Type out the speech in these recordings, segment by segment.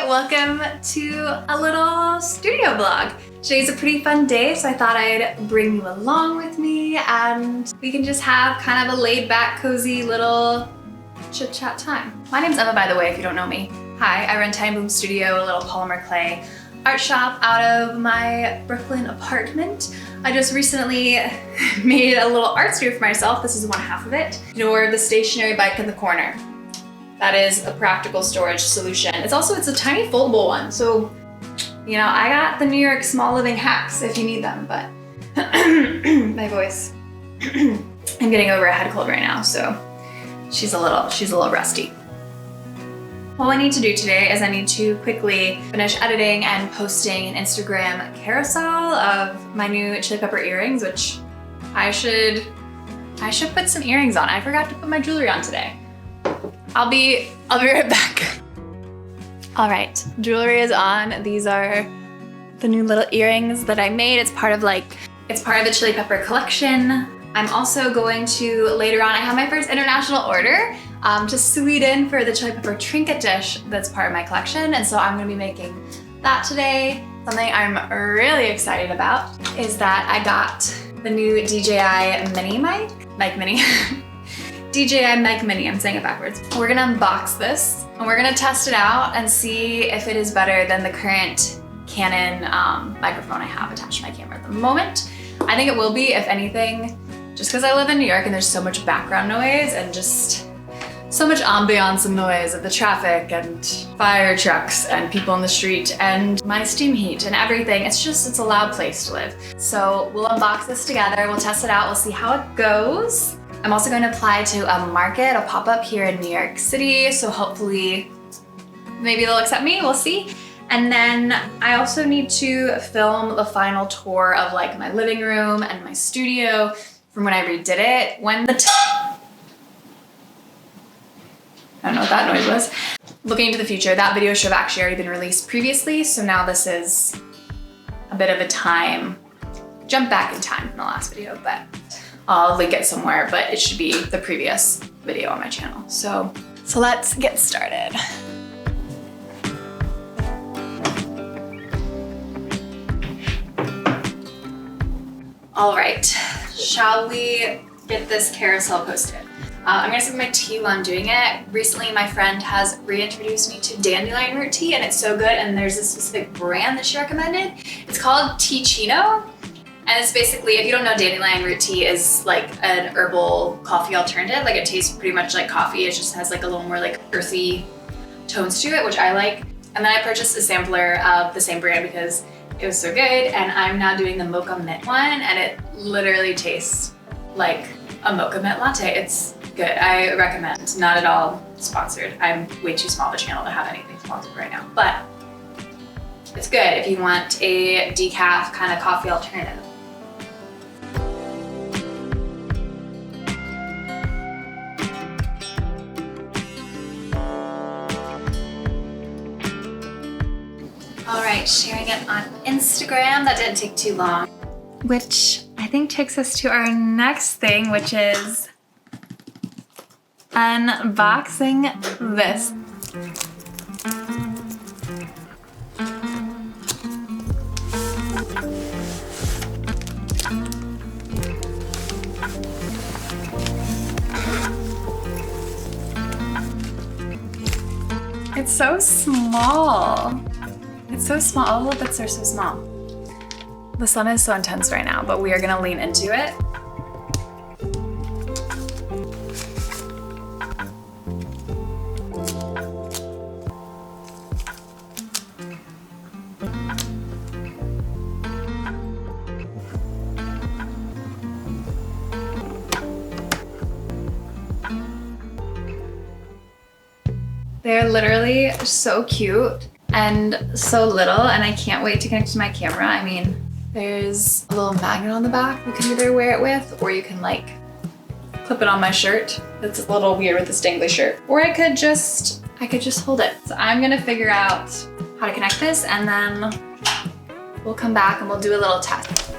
welcome to a little studio vlog. Today's a pretty fun day, so I thought I'd bring you along with me and we can just have kind of a laid back, cozy little chit chat time. My name's Emma, by the way, if you don't know me. Hi, I run Time Boom Studio, a little polymer clay art shop out of my Brooklyn apartment. I just recently made a little art studio for myself. This is one half of it. Ignore the stationary bike in the corner. That is a practical storage solution. It's a tiny foldable one. So, you know, I got the New York small living hacks if you need them, but my voice. I'm getting over a head cold right now, so she's a little rusty. What I need to do today is I need to quickly finish editing and posting an Instagram carousel of my new chili pepper earrings, which I should put some earrings on. I forgot to put my jewelry on today. I'll be right back. All right, jewelry is on. These are the new little earrings that I made. It's part of the chili pepper collection. I'm also going to, later on, I have my first international order to Sweden for the chili pepper trinket dish that's part of my collection. And so I'm gonna be making that today. Something I'm really excited about is that I got the new DJI Mic Mini. DJI Mic Mini, I'm saying it backwards. We're gonna unbox this and we're gonna test it out and see if it is better than the current Canon microphone I have attached to my camera at the moment. I think it will be, if anything, just because I live in New York and there's so much background noise and just so much ambiance and noise of the traffic and fire trucks and people in the street and my steam heat and everything. It's a loud place to live. So we'll unbox this together, we'll test it out, we'll see how it goes. I'm also going to apply to a market, a pop-up here in New York City, so hopefully maybe they'll accept me, we'll see. And then I also need to film the final tour of like my living room and my studio from when I redid it. I don't know what that noise was. Looking into the future, that video should have actually already been released previously, so now this is a bit of a jump back in time from the last video, but I'll link it somewhere, but it should be the previous video on my channel. So let's get started. All right, shall we get this carousel posted? I'm gonna sip my tea while I'm doing it. Recently, my friend has reintroduced me to dandelion root tea and it's so good, and there's a specific brand that she recommended. It's called Teachino. And it's basically, if you don't know, dandelion root tea is like an herbal coffee alternative. Like it tastes pretty much like coffee. It just has like a little more like earthy tones to it, which I like. And then I purchased a sampler of the same brand because it was so good. And I'm now doing the mocha mint one and it literally tastes like a mocha mint latte. It's good, I recommend. Not at all sponsored. I'm way too small of a channel to have anything sponsored right now, but it's good if you want a decaf kind of coffee alternative. All right, sharing it on Instagram. That didn't take too long. Which I think takes us to our next thing, which is unboxing this. It's so small. It's so small. All the bits are so small. The sun is so intense right now, but we are gonna lean into it. They're literally so cute and so little, and I can't wait to connect to my camera. I mean, there's a little magnet on the back you can either wear it with, or you can like clip it on my shirt. That's a little weird with this dangly shirt. Or I could just hold it. So I'm gonna figure out how to connect this and then we'll come back and we'll do a little test.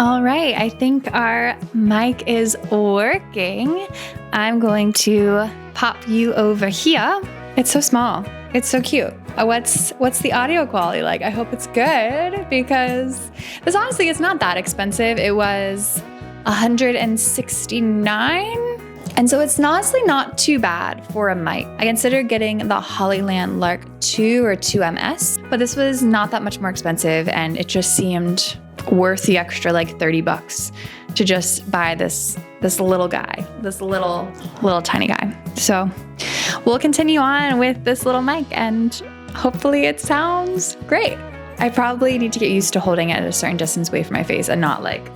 All right, I think our mic is working. I'm going to pop you over here. It's so small. It's so cute. What's the audio quality like? I hope it's good because this honestly is not that expensive. It was $169. And so it's honestly not too bad for a mic. I considered getting the Hollyland Lark 2 or 2MS, but this was not that much more expensive and it just seemed worth the extra like 30 bucks to just buy this little guy, this little tiny guy. So we'll continue on with this little mic and hopefully it sounds great. I probably need to get used to holding it at a certain distance away from my face and not like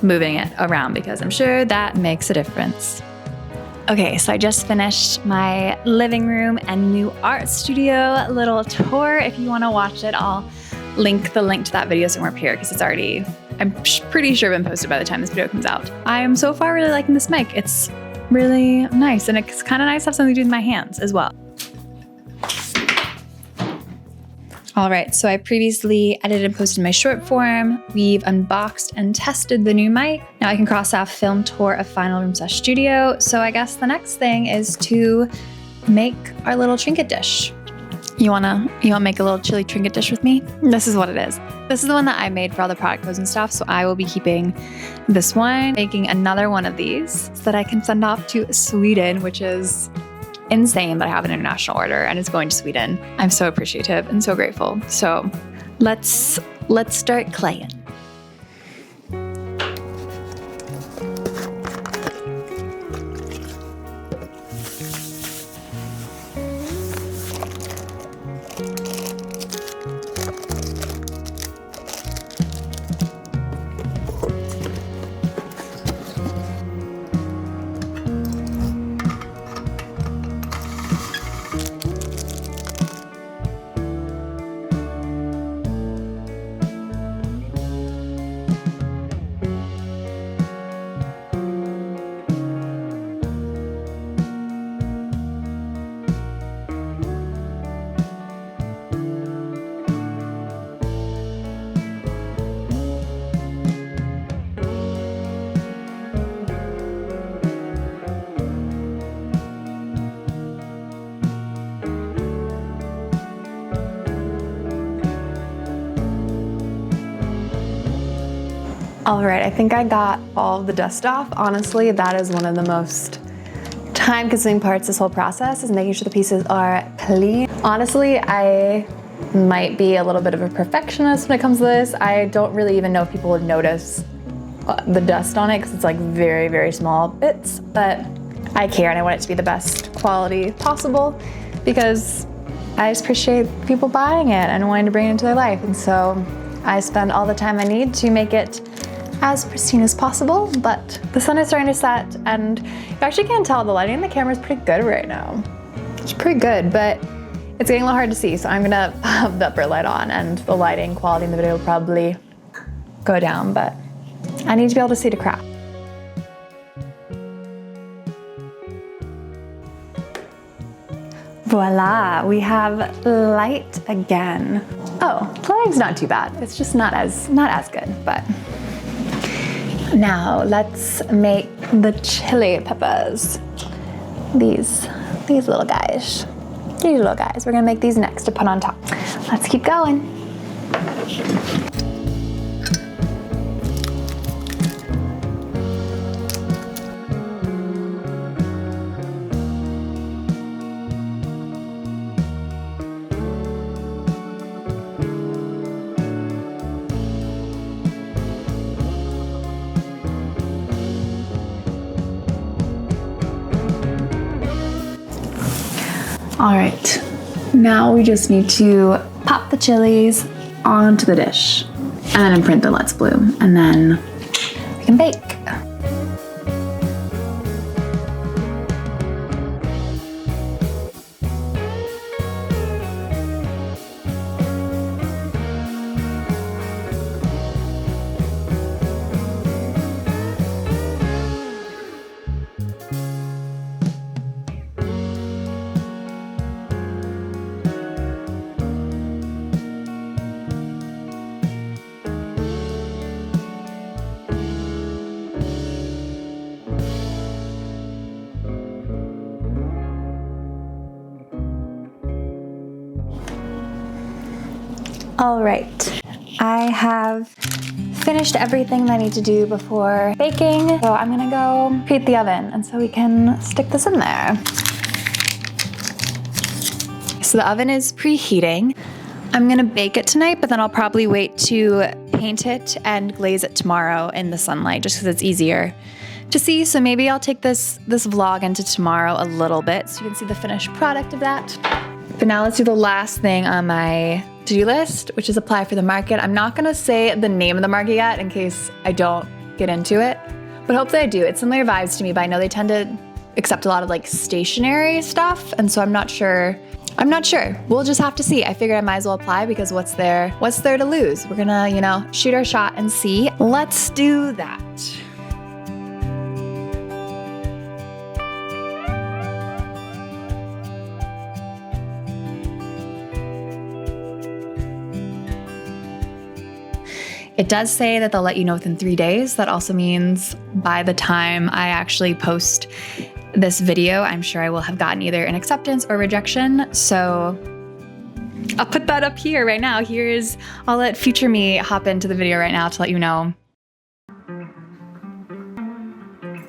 moving it around because I'm sure that makes a difference. Okay, so I just finished my living room and new art studio little tour. If you want to watch it, I'll link the link to that video somewhere up here because it's already, I'm pretty sure been posted by the time this video comes out. I am so far really liking this mic. It's really nice and it's kind of nice to have something to do with my hands as well. All right, so I previously edited and posted my short form. We've unboxed and tested the new mic. Now I can cross off film tour of final room / studio. So I guess the next thing is to make our little trinket dish. You wanna make a little chili trinket dish with me? This is what it is. This is the one that I made for all the product codes and stuff. So I will be keeping this one, making another one of these so that I can send off to Sweden, which is insane, but I have an international order and it's going to Sweden. I'm so appreciative and so grateful. So let's start claying. All right, I think I got all the dust off. Honestly, that is one of the most time-consuming parts of this whole process is making sure the pieces are clean. Honestly, I might be a little bit of a perfectionist when it comes to this. I don't really even know if people would notice the dust on it because it's like very, very small bits, but I care and I want it to be the best quality possible because I just appreciate people buying it and wanting to bring it into their life. And so I spend all the time I need to make it as pristine as possible, but the sun is starting to set and you actually can't tell the lighting in the camera is pretty good right now. It's pretty good, but it's getting a little hard to see, so I'm gonna have the upper light on and the lighting quality in the video will probably go down, but I need to be able to see the craft. Voila, we have light again. Oh, the lighting's not too bad. It's just not as good, but now let's make the chili peppers. These little guys. These little guys. We're gonna make these next to put on top. Let's keep going. All right, now we just need to pop the chilies onto the dish and then imprint the Let's Bloom, and then we can bake. All right, I have finished everything that I need to do before baking. So I'm gonna go preheat the oven and so we can stick this in there. So the oven is preheating. I'm gonna bake it tonight, but then I'll probably wait to paint it and glaze it tomorrow in the sunlight just because it's easier to see. So maybe I'll take this vlog into tomorrow a little bit so you can see the finished product of that. But now let's do the last thing on my to-do list, which is apply for the market. I'm not gonna say the name of the market yet in case I don't get into it, but hopefully I do. It's similar vibes to me, but I know they tend to accept a lot of like stationary stuff, and so I'm not sure. We'll just have to see. I figured I might as well apply because what's there to lose? We're gonna, you know, shoot our shot and see. Let's do that. It does say that they'll let you know within 3 days. That also means by the time I actually post this video, I'm sure I will have gotten either an acceptance or rejection. So I'll put that up here right now. I'll let future me hop into the video right now to let you know.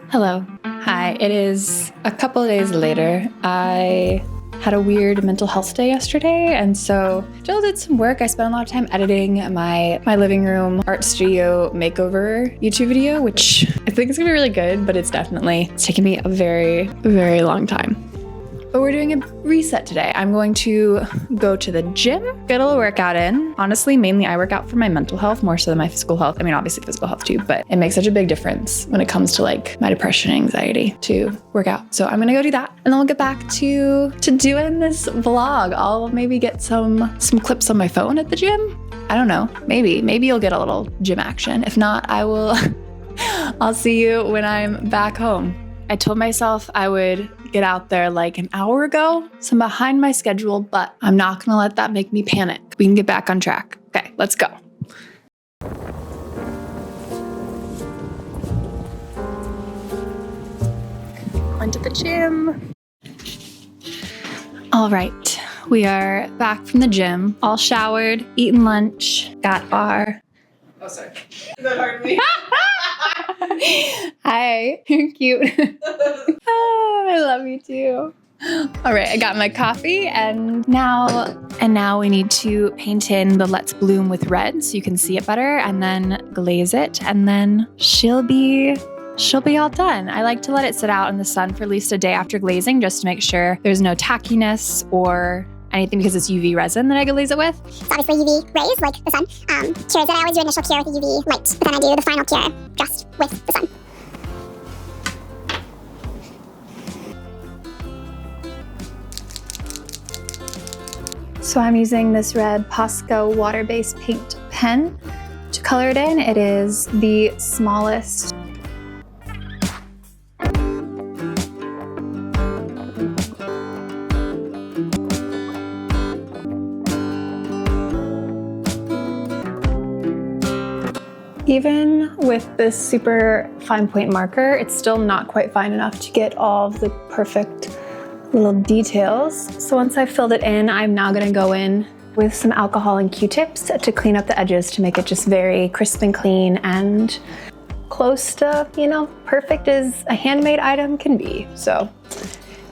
Hello. Hi, it is a couple of days later. I had a weird mental health day yesterday, and so still did some work. I spent a lot of time editing my living room art studio makeover YouTube video, which I think is gonna be really good, but it's taken me a very, very long time. But we're doing a reset today. I'm going to go to the gym, get a little workout in. Honestly, mainly I work out for my mental health more so than my physical health. I mean, obviously physical health too, but it makes such a big difference when it comes to like my depression and anxiety to work out. So I'm gonna go do that, and then we'll get back to doing this vlog. I'll maybe get some clips on my phone at the gym. I don't know, maybe you'll get a little gym action. If not, I'll see you when I'm back home. I told myself I would get out there like an hour ago, so I'm behind my schedule, but I'm not gonna let that make me panic. We can get back on track. Okay, let's go. Went to the gym. All right, we are back from the gym, all showered, eaten lunch, got our... Oh, sorry. Is that hard to me? Hi, you're cute. Oh, I love you too. All right, I got my coffee, and now we need to paint in the Let's Bloom with red so you can see it better, and then glaze it, and then she'll be all done. I like to let it sit out in the sun for at least a day after glazing just to make sure there's no tackiness or anything, because it's UV resin that I glaze it with. So obviously UV rays, like the sun, cures it. I always do initial cure with a UV light, but then I do the final cure just with the sun. So I'm using this red Posca water-based paint pen to color it in. It is the smallest. Even with this super fine point marker, it's still not quite fine enough to get all of the perfect little details. So once I've filled it in, I'm now gonna go in with some alcohol and Q-tips to clean up the edges to make it just very crisp and clean and close to, you know, perfect as a handmade item can be. So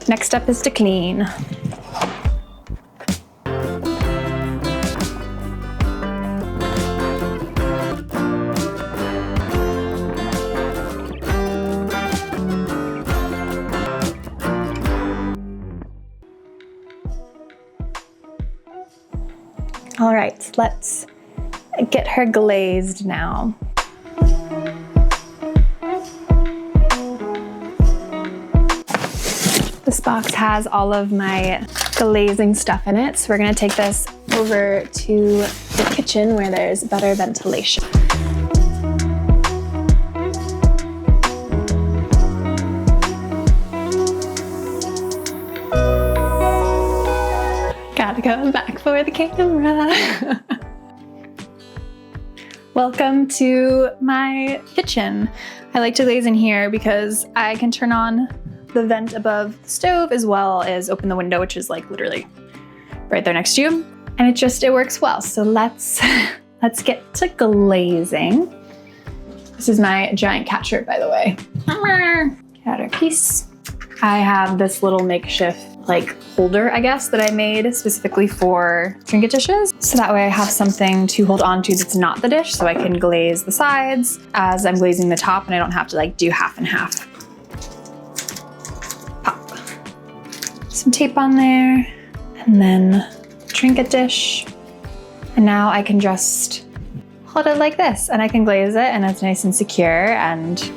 next step is to clean. All right, let's get her glazed now. This box has all of my glazing stuff in it, so we're gonna take this over to the kitchen where there's better ventilation. Gotta go back for the camera. Welcome to my kitchen. I like to glaze in here because I can turn on the vent above the stove as well as open the window, which is like literally right there next to you. and it works well. So let's get to glazing. This is my giant cat shirt, by the way. Cat our piece. I have this little makeshift like holder, I guess, that I made specifically for trinket dishes. So that way I have something to hold on to that's not the dish, so I can glaze the sides as I'm glazing the top and I don't have to like do half and half. Pop. Some tape on there, and then trinket dish. And now I can just hold it like this and I can glaze it and it's nice and secure and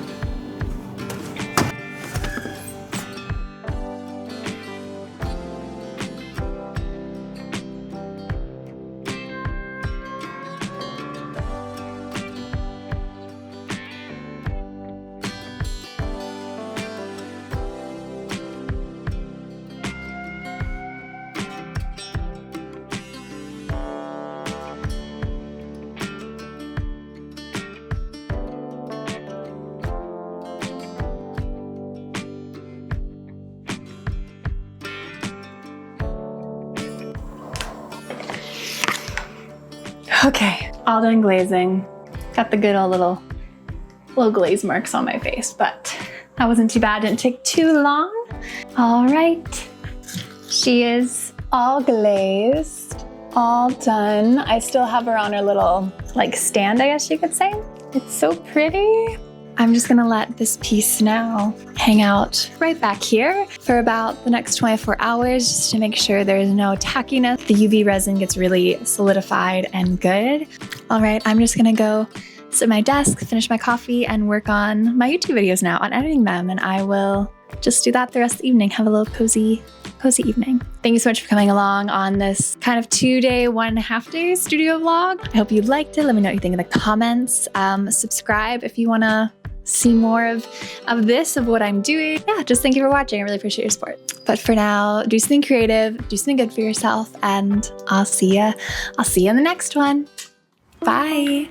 okay, all done glazing. Got the good old little glaze marks on my face, but that wasn't too bad. Didn't take too long. All right, she is all glazed, all done. I still have her on her little like stand, I guess you could say. It's so pretty. I'm just gonna let this piece now hang out right back here for about the next 24 hours just to make sure there's no tackiness. The UV resin gets really solidified and good. All right, I'm just gonna go sit at my desk, finish my coffee, and work on my YouTube videos now, on editing them, and I will just do that the rest of the evening, have a little cozy evening. Thank you so much for coming along on this kind of 2-day, 1.5 day studio vlog. I hope you liked it. Let me know what you think in the comments. Subscribe if you wanna see more of what I'm doing. Yeah, just thank you for watching. I really appreciate your support. But for now, do something creative, do something good for yourself, and I'll see ya in the next one. Bye.